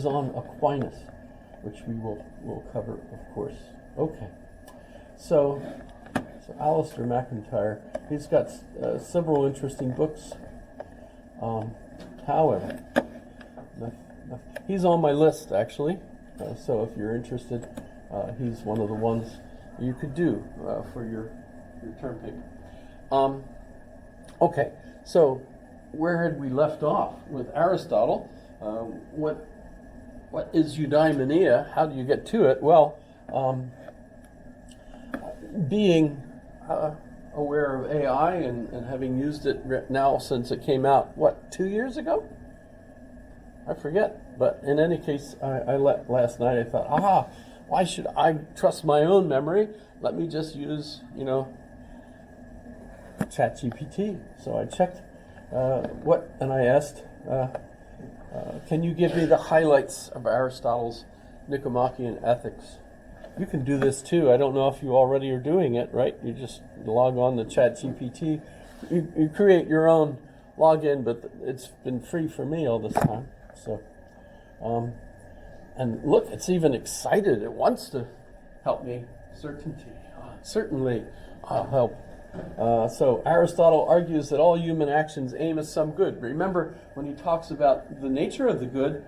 on Aquinas, which we will cover, of course. Okay, so Alistair MacIntyre, he's got several interesting books. However, he's on my list actually. So if you're interested, he's one of the ones you could do for your term paper. Okay, so where had we left off with Aristotle? What is eudaimonia? How do you get to it? Well, being aware of AI and having used it now since it came out, 2 years ago? I forget. But in any case, last night I thought, why should I trust my own memory? Let me just use, ChatGPT. So I checked and I asked, can you give me the highlights of Aristotle's Nicomachean Ethics? You can do this too. I don't know if you already are doing it, right? You just log on to ChatGPT. You create your own login, but it's been free for me all this time. So, and look, it's even excited. It wants to help me. Certainly, I'll help. So Aristotle argues that all human actions aim at some good. Remember, when he talks about the nature of the good,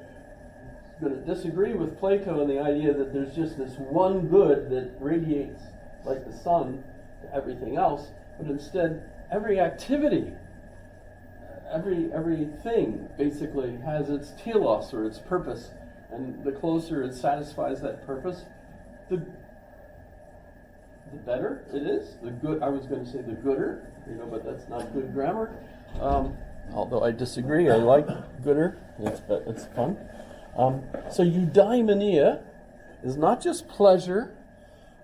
he's going to disagree with Plato in the idea that there's just this one good that radiates like the sun to everything else, but instead every activity, everything basically has its telos, or its purpose, and the closer it satisfies that purpose, the better it is. The good, I was going to say the gooder, but that's not good grammar. Although I disagree, I like gooder. It's fun. So eudaimonia is not just pleasure,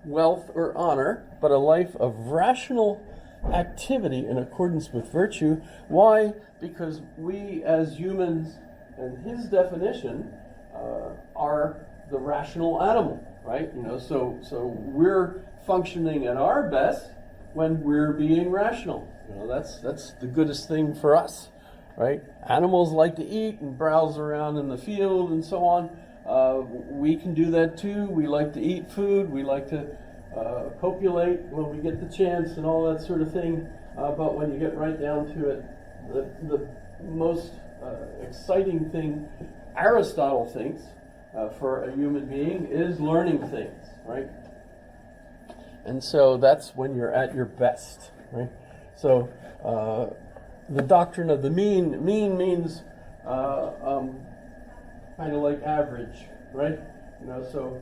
wealth, or honor, but a life of rational activity in accordance with virtue. Why? Because we as humans, in his definition, are the rational animal, right? So we're functioning at our best when we're being rational. That's the goodest thing for us, right? Animals like to eat and browse around in the field and so on. We can do that too. We like to eat food. We like to copulate when we get the chance and all that sort of thing. But when you get right down to it, the most exciting thing Aristotle thinks for a human being is learning things, right? And so that's when you're at your best, right? So the doctrine of the mean means kind of like average, right? So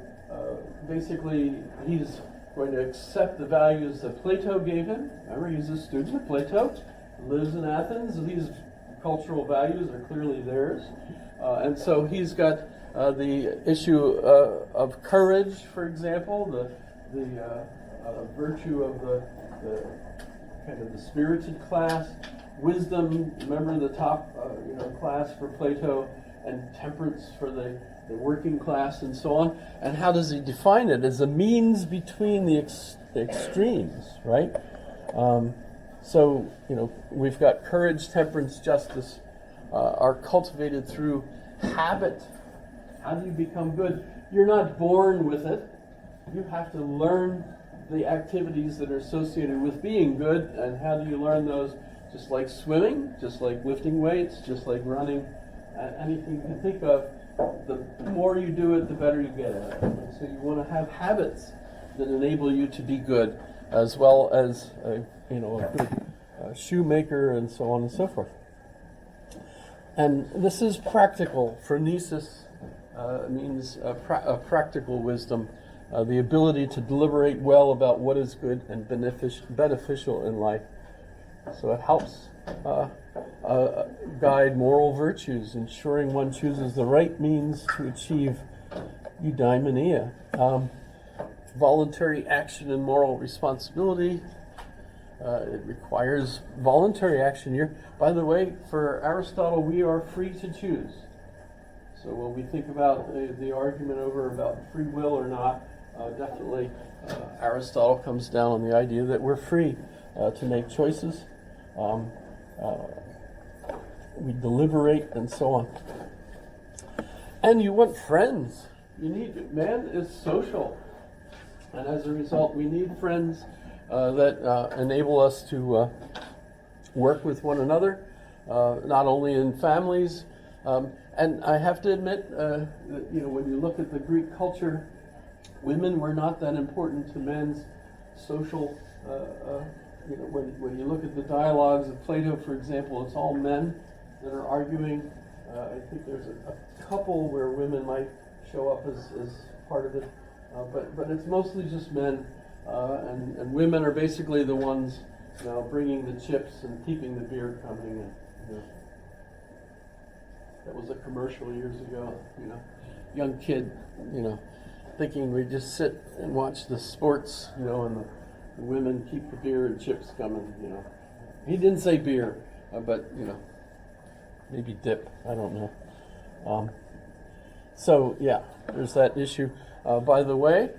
basically he's going to accept the values that Plato gave him. Remember, he's a student of Plato, lives in Athens. These cultural values are clearly theirs. And so he's got the issue of courage, for example, the virtue of the kind of the spirited class, wisdom, remember the top class for Plato, and temperance for the working class, and so on. And how does he define it? As a means between the extremes, right? So we've got courage, temperance, justice are cultivated through habit. How do you become good? You're not born with it. You have to learn the activities that are associated with being good. And how do you learn those? Just like swimming, just like lifting weights, just like running, anything you can think of. The more you do it, the better you get at it. So you want to have habits that enable you to be good, as well as a good shoemaker and so on and so forth. And this is practical. Phronesis means a practical wisdom, the ability to deliberate well about what is good and beneficial in life. So it helps guide moral virtues, ensuring one chooses the right means to achieve eudaimonia. Voluntary action and moral responsibility. It requires voluntary action. By the way, for Aristotle, we are free to choose. So when we think about the argument over about free will or not, definitely Aristotle comes down on the idea that we're free to make choices. We deliberate and so on. And you want friends. Man is social. And as a result, we need friends that enable us to work with one another, not only in families. And I have to admit, that, when you look at the Greek culture, women were not that important to men's social. When you look at the dialogues of Plato, for example, it's all men that are arguing. I think there's a couple where women might show up as part of it, but it's mostly just men, and women are basically the ones bringing the chips and keeping the beer coming. And, that was a commercial years ago. Young kid, thinking we just sit and watch the sports, and the women keep the beer and chips coming. He didn't say beer, but maybe dip. I don't know. So yeah, there's that issue. By the way,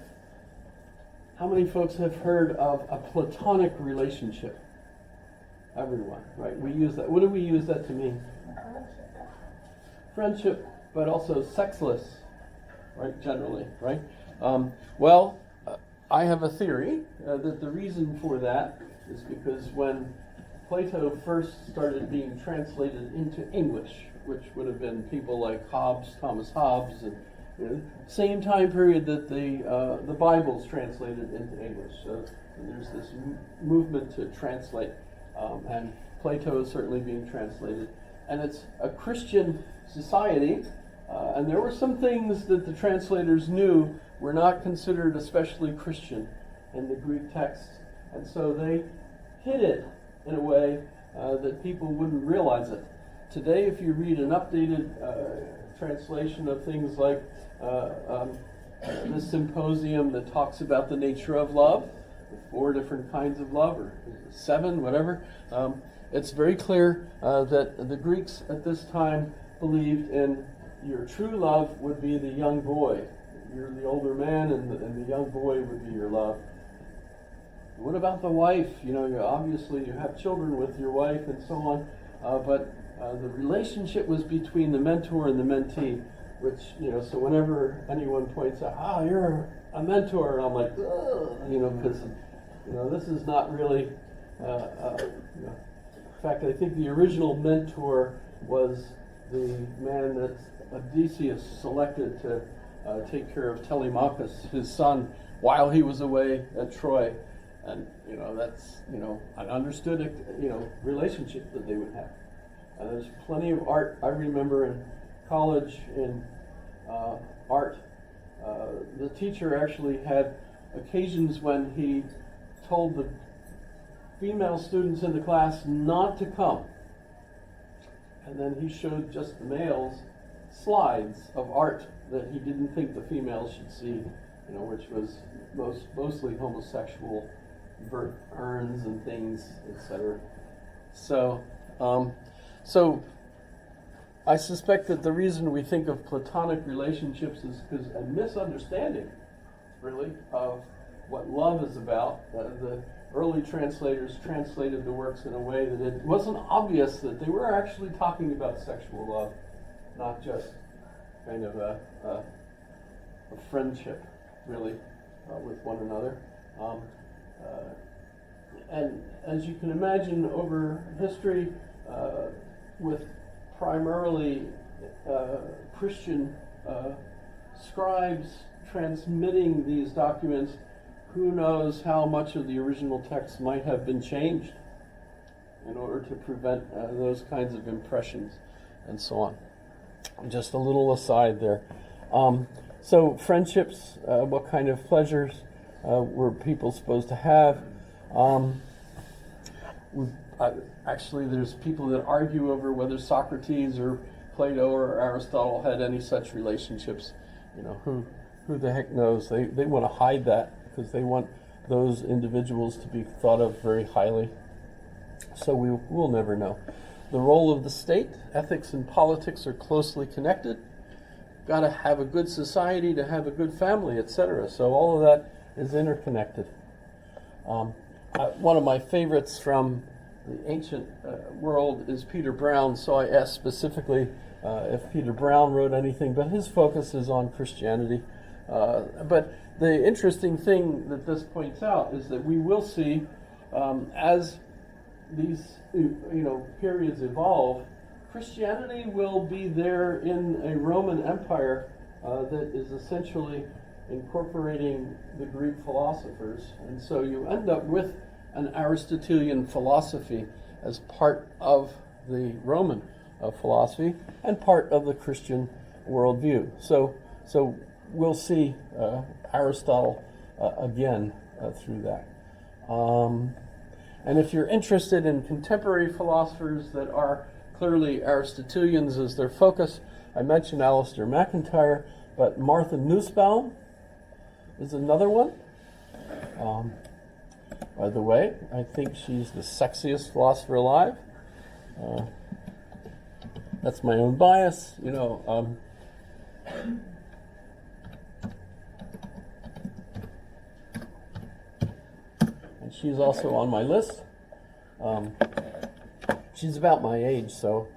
how many folks have heard of a platonic relationship? Everyone, right? We use that. What do we use that to mean? Friendship, but also sexless, right? Generally, right? I have a theory that the reason for that is because when Plato first started being translated into English, which would have been people like Thomas Hobbes, and same time period that the Bible's translated into English. So there's this movement to translate, and Plato is certainly being translated. And it's a Christian society, and there were some things that the translators knew were not considered especially Christian in the Greek text, and so they hid it in a way that people wouldn't realize it. Today, if you read an updated translation of things like this symposium that talks about the nature of love, the 4 different kinds of love, or 7, whatever, it's very clear that the Greeks at this time believed in your true love would be the young boy. You're the older man, and the young boy would be your love. What about the wife? Obviously you have children with your wife and so on, but the relationship was between the mentor and the mentee, which, so whenever anyone points out, you're a mentor, I'm like, because, this is not really, in fact, I think the original mentor was the man that Odysseus selected to take care of Telemachus, his son, while he was away at Troy. And, that's, an understood, relationship that they would have. There's plenty of art. I remember in college in art, the teacher actually had occasions when he told the female students in the class not to come. And then he showed just the males slides of art that he didn't think the females should see, which was mostly homosexual urns and things, etc. So I suspect that the reason we think of platonic relationships is because a misunderstanding, really, of what love is about. The early translators translated the works in a way that it wasn't obvious that they were actually talking about sexual love, not just kind of a friendship, really, with one another. And as you can imagine, over history, with primarily Christian scribes transmitting these documents, who knows how much of the original text might have been changed in order to prevent those kinds of impressions and so on. Just a little aside there. So friendships, what kind of pleasures were people supposed to have? Actually, there's people that argue over whether Socrates or Plato or Aristotle had any such relationships. Who the heck knows? They want to hide that because they want those individuals to be thought of very highly. So we'll never know. The role of the state, ethics and politics are closely connected. Got to have a good society to have a good family, etc. So all of that is interconnected. One of my favorites from the ancient world is Peter Brown, so I asked specifically if Peter Brown wrote anything, but his focus is on Christianity. But the interesting thing that this points out is that we will see, as these periods evolve, Christianity will be there in a Roman Empire that is essentially incorporating the Greek philosophers, and so you end up with an Aristotelian philosophy as part of the Roman philosophy and part of the Christian worldview. So we'll see Aristotle again through that. And if you're interested in contemporary philosophers that are clearly Aristotelians as their focus, I mentioned Alasdair MacIntyre, but Martha Nussbaum is another one. By the way, I think she's the sexiest philosopher alive. That's my own bias, and she's also on my list. She's about my age, so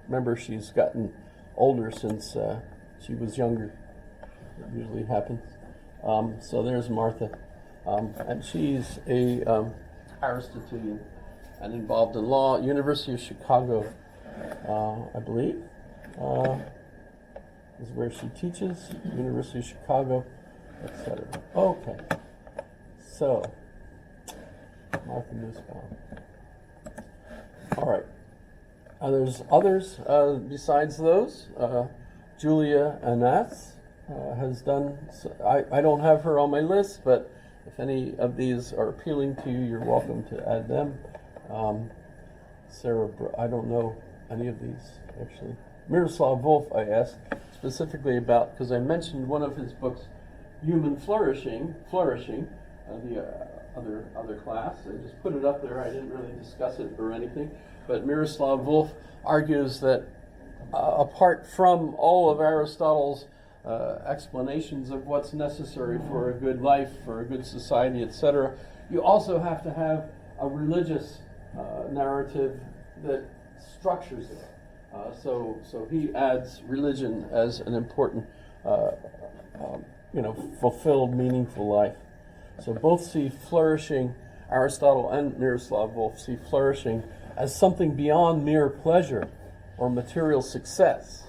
remember, she's gotten older since she was younger. It usually happens. So there's Martha, and she's a Aristotelian and involved in law. University of Chicago, I believe, is where she teaches. University of Chicago, etc. Okay, so Martha Nussbaum. All right. There's others besides those. Julia Annas has done. I don't have her on my list, but if any of these are appealing to you, you're welcome to add them. I don't know any of these actually. Miroslav Volf, I asked specifically about because I mentioned one of his books, Human Flourishing. The other class. I just put it up there. I didn't really discuss it or anything. But Miroslav Volf argues that apart from all of Aristotle's explanations of what's necessary for a good life, for a good society, etc., you also have to have a religious narrative that structures it. So he adds religion as an important, fulfilled, meaningful life. So both see flourishing, Aristotle and Miroslav Volf see flourishing as something beyond mere pleasure or material success.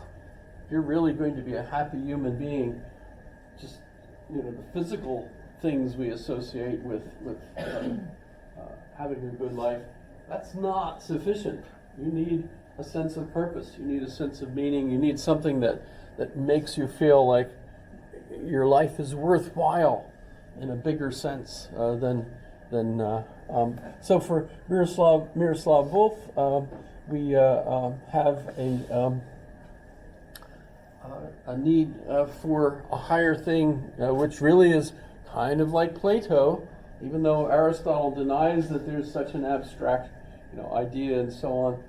If you're really going to be a happy human being, just the physical things we associate with having a good life, that's not sufficient. You need a sense of purpose. You need a sense of meaning. You need something that makes you feel like your life is worthwhile in a bigger sense than. So for Miroslav Volf, we have a need for a higher thing, which really is kind of like Plato, even though Aristotle denies that there's such an abstract, idea and so on.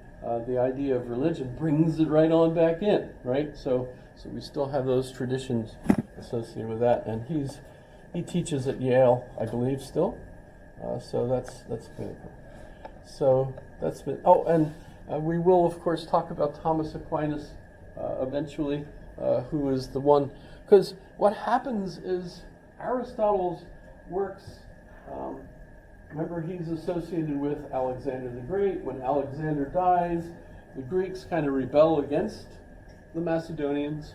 The idea of religion brings it right on back in, right? So we still have those traditions associated with that, and he teaches at Yale, I believe, still. So that's good. So that's been. Oh, and we will of course talk about Thomas Aquinas eventually, who is the one. Because what happens is Aristotle's works. Remember, he's associated with Alexander the Great. When Alexander dies, the Greeks kind of rebel against the Macedonians.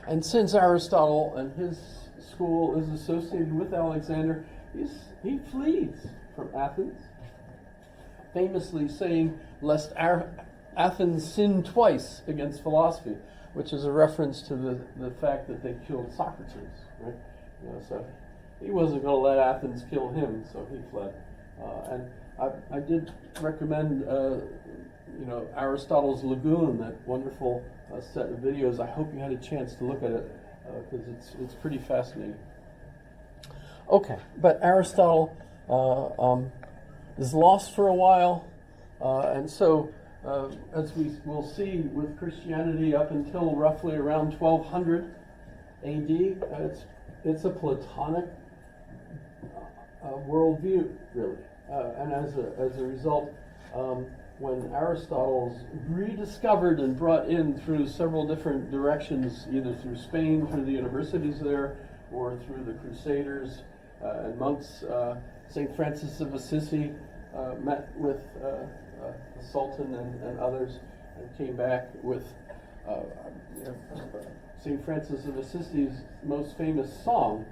And since Aristotle and his school is associated with Alexander, he flees from Athens, famously saying, "Lest Athens sin twice against philosophy," which is a reference to the fact that they killed Socrates, right? So he wasn't going to let Athens kill him, so he fled. And I did recommend, Aristotle's Lagoon, that wonderful set of videos. I hope you had a chance to look at it because it's pretty fascinating. Okay, but Aristotle is lost for a while, and so as we will see with Christianity up until roughly around 1200 A.D., it's a Platonic worldview, really, and as a result, when Aristotle's rediscovered and brought in through several different directions, either through Spain, through the universities there, or through the Crusaders and monks. St. Francis of Assisi met with the Sultan and others, and came back with St. Francis of Assisi's most famous song,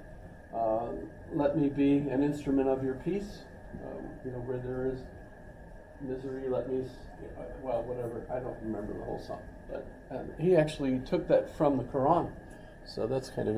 "Let Me Be an Instrument of Your Peace," where there is misery, let me, well, whatever, I don't remember the whole song, but he actually took that from the Quran, so that's kind of